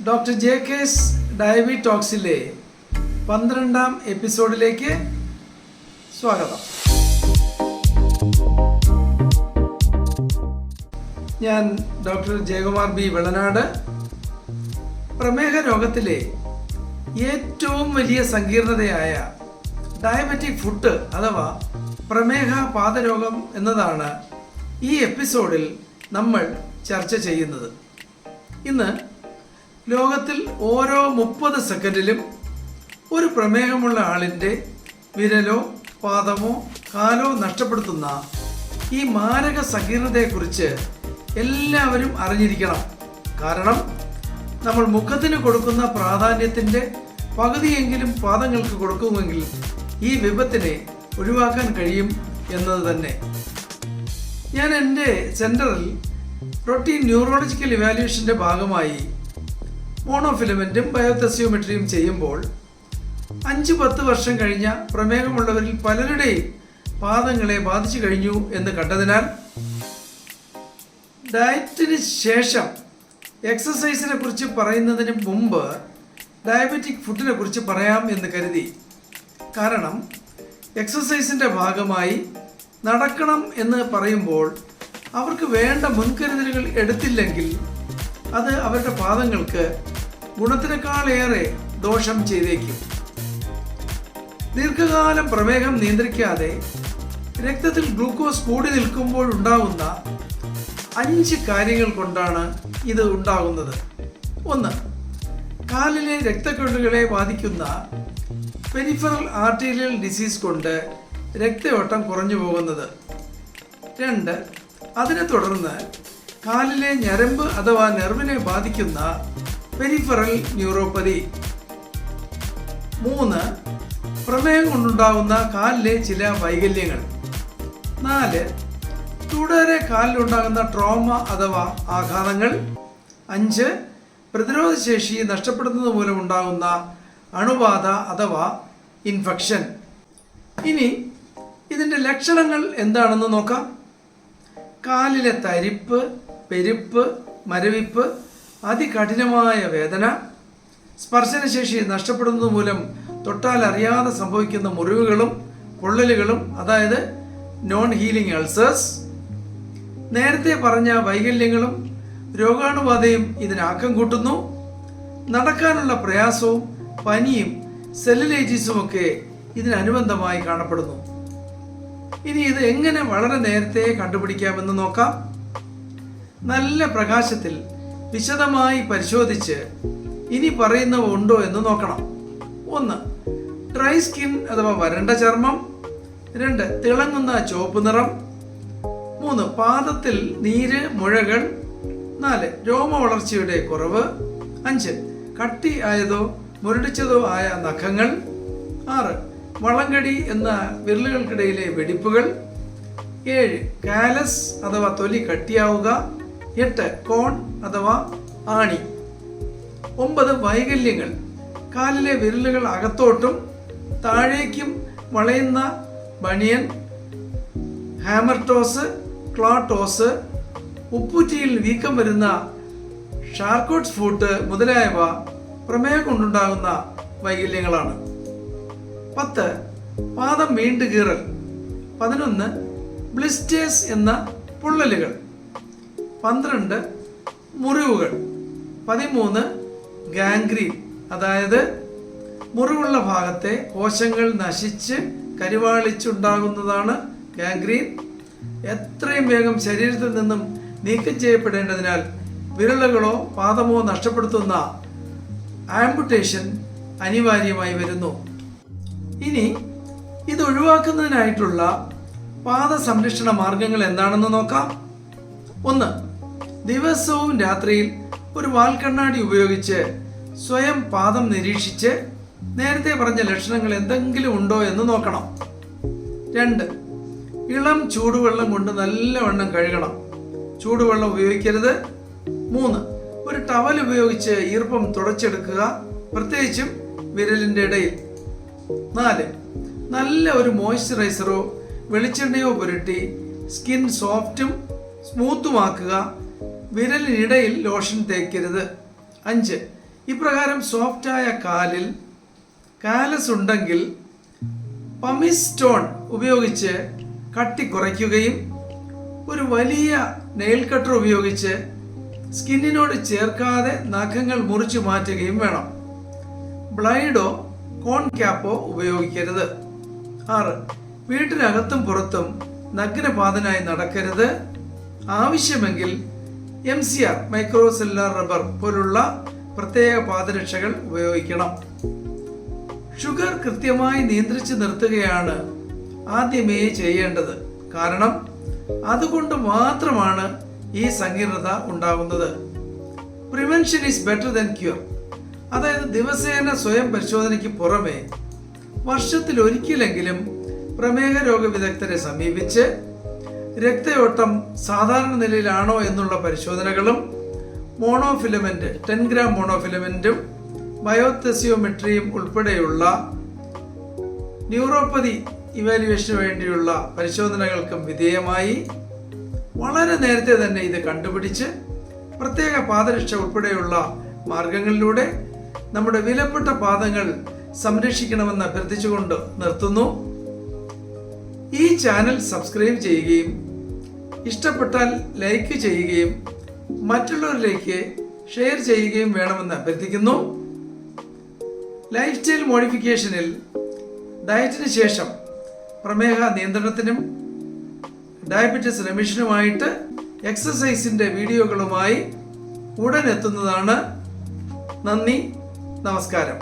Doctor J കെസ് ഡയബി ടോക്സിലെ 12ാം എപ്പിസോഡിലേക്ക് സ്വാഗതം. ഞാൻ ഡോക്ടർ ജയകുമാർ ബി വെളനാട്. പ്രമേഹ രോഗത്തിലെ ഏറ്റവും വലിയ സങ്കീർണതയായ ഡയബറ്റിക് ഫുട്ട് അഥവാ പ്രമേഹ പാദരോഗം എന്നതാണ് ഈ എപ്പിസോഡിൽ നമ്മൾ ചർച്ച ചെയ്യുന്നത്. ഇന്ന് ലോകത്തിൽ ഓരോ 30 സെക്കൻഡിലും ഒരു പ്രമേഹമുള്ള ആളിൻ്റെ വിരലോ പാദമോ കാലോ നഷ്ടപ്പെടുത്തുന്ന ഈ മാരക സങ്കീർണതയെക്കുറിച്ച് എല്ലാവരും അറിഞ്ഞിരിക്കണം. കാരണം നമ്മൾ മുഖത്തിന് കൊടുക്കുന്ന പ്രാധാന്യത്തിൻ്റെ പകുതിയെങ്കിലും പാദങ്ങൾക്ക് കൊടുക്കുമെങ്കിൽ ഈ വിപത്തിനെ ഒഴിവാക്കാൻ കഴിയും എന്നത് തന്നെ. ഞാൻ എൻ്റെ സെൻറ്ററിൽ റൊട്ടീൻ ന്യൂറോളജിക്കൽ ഇവാലുവേഷൻ്റെ ഭാഗമായി മോണോഫിലമെൻറ്റും ബയോതെസിയോമെട്രിയും ചെയ്യുമ്പോൾ 5-10 വർഷം കഴിഞ്ഞ പ്രമേഹമുള്ളവരിൽ പലരുടെയും പാദങ്ങളെ ബാധിച്ചു കഴിഞ്ഞു എന്ന് കണ്ടതിനാൽ ഡയറ്റിന് ശേഷം എക്സസൈസിനെ കുറിച്ച് പറയുന്നതിന് മുമ്പ് ഡയബറ്റിക് ഫുഡിനെ കുറിച്ച് പറയാം എന്ന് കരുതി. കാരണം എക്സസൈസിൻ്റെ ഭാഗമായി നടക്കണം എന്ന് പറയുമ്പോൾ അവർക്ക് വേണ്ട മുൻകരുതലുകൾ എടുത്തില്ലെങ്കിൽ അത് അവരുടെ പാദങ്ങൾക്ക് ഗുണത്തിനേക്കാളേറെ ദോഷം ചെയ്തേക്കും. ദീർഘകാലം പ്രമേഹം നിയന്ത്രിക്കാതെ രക്തത്തിൽ ഗ്ലൂക്കോസ് കൂടി നിൽക്കുമ്പോഴുണ്ടാകുന്ന 5 കാര്യങ്ങൾ കൊണ്ടാണ് ഇത് ഉണ്ടാകുന്നത്. 1. കാലിലെ രക്തക്കൊഴലുകളെ ബാധിക്കുന്ന പെരിഫറൽ ആർട്ടീരിയൽ ഡിസീസ് കൊണ്ട് രക്തയോട്ടം കുറഞ്ഞു പോകുന്നത്. 2. അതിനെ തുടർന്ന് കാലിലെ ഞരമ്പ് അഥവാ നെർവിനെ ബാധിക്കുന്ന പെരിഫറൽ ന്യൂറോപ്പതി. 3. പ്രമേഹം കൊണ്ടുണ്ടാകുന്ന കാലിലെ ചില വൈകല്യങ്ങൾ. 4. തുടരെ കാലിലുണ്ടാകുന്ന ട്രോമ അഥവാ ആഘാതങ്ങൾ. 5. പ്രതിരോധശേഷി നഷ്ടപ്പെടുന്നത് മൂലമുണ്ടാകുന്ന അണുബാധ അഥവാ ഇൻഫെക്ഷൻ. ഇനി ഇതിൻ്റെ ലക്ഷണങ്ങൾ എന്താണെന്ന് നോക്കാം. കാലിലെ തരിപ്പ്, പെരുപ്പ്, മരവിപ്പ്, അതികഠിനമായ വേദന, സ്പർശനശേഷി നഷ്ടപ്പെടുന്നത് മൂലം തൊട്ടാൽ അറിയാതെ സംഭവിക്കുന്ന മുറിവുകളും പൊള്ളലുകളും അതായത് നോൺ ഹീലിംഗ് അൾസേഴ്സ്. നേരത്തെ പറഞ്ഞ വൈകല്യങ്ങളും രോഗാണുബാധയും ഇതിനാക്കം കൂട്ടുന്നു. നടക്കാനുള്ള പ്രയാസവും പനിയും സെല്ലുലൈറ്റിസുമൊക്കെ ഇതിനനുബന്ധമായി കാണപ്പെടുന്നു. ഇനി ഇത് എങ്ങനെ വളരെ നേരത്തെ കണ്ടുപിടിക്കാമെന്ന് നോക്കാം. നല്ല പ്രകാശത്തിൽ വിശദമായി പരിശോധിച്ച് ഇനി പറയുന്നവ ഉണ്ടോ എന്ന് നോക്കണം. 1. ഡ്രൈ സ്കിൻ അഥവാ വരണ്ട ചർമ്മം. 2. തിളങ്ങുന്ന ചുവപ്പ് നിറം. 3. പാദത്തിൽ നീര്, മുഴകൾ. 4. രോമ വളർച്ചയുടെ കുറവ്. 5. കട്ടി ആയതോ മുരടിച്ചതോ ആയ നഖങ്ങൾ. 6. വളങ്കടി എന്ന വിരലുകൾക്കിടയിലെ വെടിപ്പുകൾ. 7. കാലസ് അഥവാ തൊലി കട്ടിയാവുക. 8. കോൺ അഥവാ ആണി. 9. വൈകല്യങ്ങൾ. കാലിലെ വിരലുകൾ അകത്തോട്ടും താഴേക്കും വളയുന്ന ബനിയൻ, ഹാമർടോസ്, ക്ലോട്ടോസ്, ഉപ്പൂറ്റിയിൽ വീക്കം വരുന്ന ഷാർക്കോട്ട്സ് ഫൂട്ട് മുതലായവ പ്രമേഹം കൊണ്ടുണ്ടാകുന്ന വൈകല്യങ്ങളാണ്. 10. പാദം വീണ്ടു കീറൽ. 11. ബ്ലിസ്റ്റേഴ്സ് എന്ന പൊള്ളലുകൾ. 12. മുറിവുകൾ. 13. ഗാംഗ്രീൻ അതായത് മുറിവുള്ള ഭാഗത്തെ കോശങ്ങൾ നശിച്ച് കരിവാളിച്ചുണ്ടാകുന്നതാണ് ഗാംഗ്രീൻ. എത്രയും വേഗം ശരീരത്തിൽ നിന്നും നീക്കം ചെയ്യപ്പെടേണ്ടതിനാൽ വിരലുകളോ പാദമോ നഷ്ടപ്പെടുത്തുന്ന ആംപുട്ടേഷൻ അനിവാര്യമായി വരുന്നു. ഇനി ഇത് ഒഴിവാക്കുന്നതിനായിട്ടുള്ള പാദ സംരക്ഷണ മാർഗങ്ങൾ എന്താണെന്ന് നോക്കാം. 1. ദിവസവും രാത്രിയിൽ ഒരു വാൽക്കണ്ണാടി ഉപയോഗിച്ച് സ്വയം പാദം നിരീക്ഷിച്ച് നേരത്തെ പറഞ്ഞ ലക്ഷണങ്ങൾ എന്തെങ്കിലും ഉണ്ടോ എന്ന് നോക്കണം. 2. ഇളം ചൂടുവെള്ളം കൊണ്ട് നല്ലവണ്ണം കഴുകണം. ചൂടുവെള്ളം ഉപയോഗിക്കരുത്. 3. ഒരു ടവൽ ഉപയോഗിച്ച് ഈർപ്പം തുടച്ചെടുക്കുക, പ്രത്യേകിച്ചും വിരലിൻ്റെ ഇടയിൽ. 4. നല്ല ഒരു മോയ്സ്ചറൈസറോ വെളിച്ചെണ്ണയോ പുരട്ടി സ്കിൻ സോഫ്റ്റും സ്മൂത്തുമാക്കുക. വിരലിനിടയിൽ ലോഷൻ തേക്കരുത്. 5. ഇപ്രകാരം സോഫ്റ്റായ കാലിൽ കാലസ് ഉണ്ടെങ്കിൽ പമിസ് സ്റ്റോൺ ഉപയോഗിച്ച് കട്ടി കുറയ്ക്കുകയും ഒരു വലിയ നെയിൽ കട്ടർ ഉപയോഗിച്ച് സ്കിന്നിനോട് ചേർക്കാതെ നഖങ്ങൾ മുറിച്ചു മാറ്റുകയും വേണം. ബ്ലൈഡോ കോൺ ക്യാപ്പോ ഉപയോഗിക്കരുത്. 6. വീട്ടിനകത്തും പുറത്തും നഗ്നപാതനായി നടക്കരുത്. ആവശ്യമെങ്കിൽ MCR മൈക്രോ സെല്ലുലാർ റബ്ബർ പോലുള്ള പ്രത്യേക പാദരക്ഷകൾ ഉപയോഗിക്കണം. ഷുഗർ കൃത്യമായി നിയന്ത്രിച്ച് നിർത്തുകയാണ് ആദ്യമേ ചെയ്യേണ്ടത്. കാരണം അതുകൊണ്ട് മാത്രമാണ് ഈ സങ്കീർണത ഉണ്ടാകുന്നത്. Prevention is better than cure. അതായത് ദിവസേന സ്വയം പരിശോധനയ്ക്ക് പുറമെ വർഷത്തിൽ ഒരിക്കലെങ്കിലും പ്രമേഹ രോഗ വിദഗ്ധരെ സമീപിച്ച് രക്തയോട്ടം സാധാരണ നിലയിലാണോ എന്നുള്ള പരിശോധനകളും മോണോഫിലമെന്റ് 10 ഗ്രാം മോണോഫിലമെന്റും ബയോതെസിയോമെട്രിയും ഉൾപ്പെടെയുള്ള ന്യൂറോപ്പതി ഇവാലുവേഷന് വേണ്ടിയുള്ള പരിശോധനകൾക്കും വിധേയമായി വളരെ നേരത്തെ തന്നെ ഇത് കണ്ടുപിടിച്ച് പ്രത്യേക പാദരക്ഷ ഉൾപ്പെടെയുള്ള മാർഗങ്ങളിലൂടെ നമ്മുടെ വിലപ്പെട്ട പാദങ്ങൾ സംരക്ഷിക്കണമെന്ന് അഭ്യർത്ഥിച്ചുകൊണ്ട് നിർത്തുന്നു. ഈ ചാനൽ സബ്സ്ക്രൈബ് ചെയ്യുകയും ഇഷ്ടപ്പെട്ടാൽ ലൈക്ക് ചെയ്യുകയും മറ്റുള്ളവരിലേക്ക് ഷെയർ ചെയ്യുകയും വേണമെന്ന് അഭ്യർത്ഥിക്കുന്നു. ലൈഫ് സ്റ്റൈൽ മോഡിഫിക്കേഷനിൽ ഡയറ്റിന് ശേഷം പ്രമേഹ നിയന്ത്രണത്തിനും ഡയബറ്റിസ് റിമിഷനുമായിട്ട് എക്സസൈസിൻ്റെ വീഡിയോകളുമായി ഉടൻ എത്തുന്നതാണ്. നന്ദി, നമസ്കാരം.